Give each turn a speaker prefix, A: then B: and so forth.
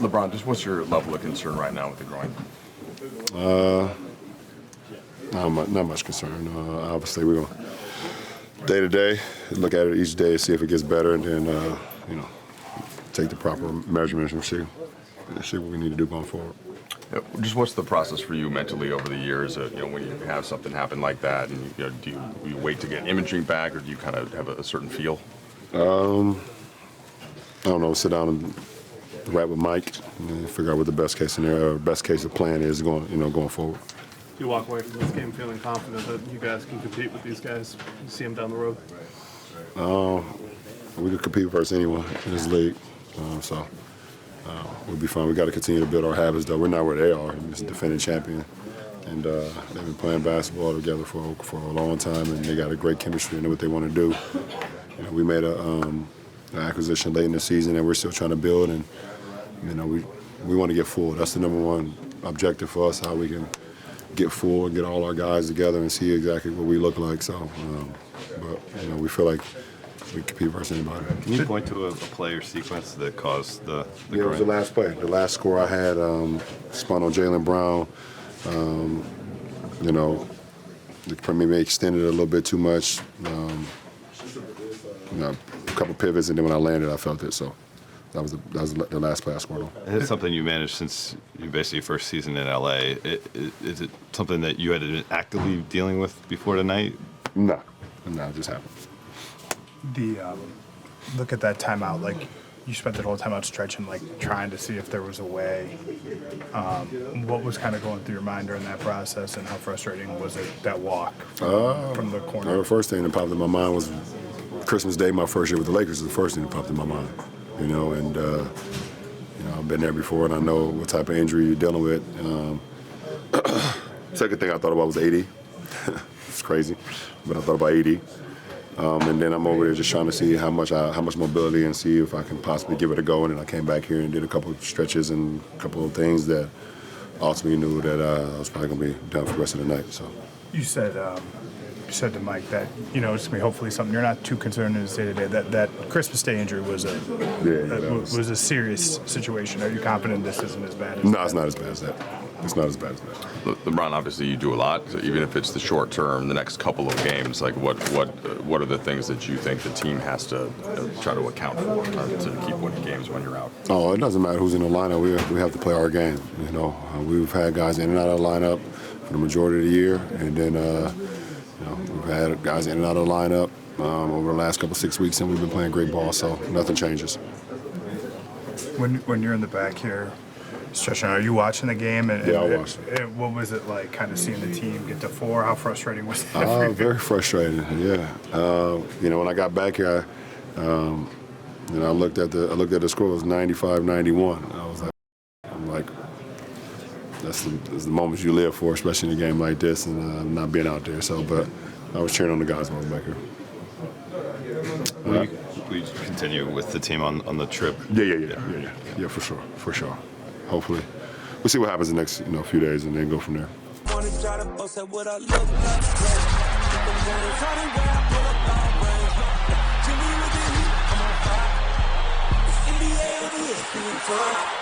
A: LeBron, just what's your level of concern right now with the groin?
B: Not much concern. Obviously, we're going day to day, look at it each day, see if it gets better, and then take the proper measurements and see what we need to do going forward.
A: Just what's the process for you mentally over the years? When you have something happen like that, and do you wait to get imaging back, or do you kind of have a certain feel?
B: I don't know. Sit down and wrap with Mike and figure out what the best case scenario, best case of plan is going forward.
C: You walk away from this game feeling confident that you guys can compete with these guys. You see them down the road.
B: We could compete versus anyone in this league, so we'll be fine. We got to continue to build our habits, though. We're not where they are. It's a defending champion, and they've been playing basketball together for a long time, and they got a great chemistry and know what they want to do. We made an acquisition late in the season, and we're still trying to build, and we want to get full. That's the #1 objective for us, how we can get full and get all our guys together and see exactly what we look like. So, but we feel like we compete versus anybody.
D: Can you point to a play or sequence that caused the
B: Yeah, it was the last play. The last score I had spun on Jaylen Brown. Maybe extended it a little bit too much. A couple pivots, and then when I landed, I felt it. So that was the last play I scored on.
D: It's something you managed since you basically first season in LA. Is it something that you had been actively dealing with before tonight?
B: No, it just happened.
E: Look at that timeout. Like, you spent the whole timeout stretching, like trying to see if there was a way. What was kind of going through your mind during that process, and how frustrating was it, that walk from the corner?
B: The first thing that popped in my mind was Christmas Day, my first year with the Lakers. Was the first thing that popped in my mind. And I've been there before, and I know what type of injury you're dealing with. Second thing I thought about was 80. It's crazy, but I thought about 80. And then I'm over there just trying to see how much mobility, and see if I can possibly give it a go. And then I came back here and did a couple of stretches and a couple of things that ultimately knew that I was probably going to be done for the rest of the night. So
E: You said to Mike that it's going to be hopefully something you're not too concerned in his day-to-day. That Christmas Day injury was a serious situation. Are you confident this isn't as bad as
B: No, it's not as bad as that. It's not as bad as that.
A: LeBron, obviously you do a lot, so even if it's the short term, the next couple of games, like what are the things that you think the team has to try to account for to keep winning games when you're out?
B: Oh, it doesn't matter who's in the lineup. We have to play our game. We've had guys in and out of the lineup for the majority of the year, and then we've had guys in and out of the lineup over the last 6 weeks, and we've been playing great ball, so nothing changes.
E: When you're in the back here, stretching, are you watching the game?
B: Yeah, I watched.
E: What was it like, kind of seeing the team get to 4? How frustrating was that?
B: Very frustrating. Yeah. When I got back here, I looked at the score. It was 95-91. I'm like, that's the moments you live for, especially in a game like this, and not being out there. So, but I was cheering on the guys when I was back here.
D: Will you continue with the team on the trip?
B: Yeah, for sure. Hopefully, we'll see what happens the next few days, and then go from there.
F: NBA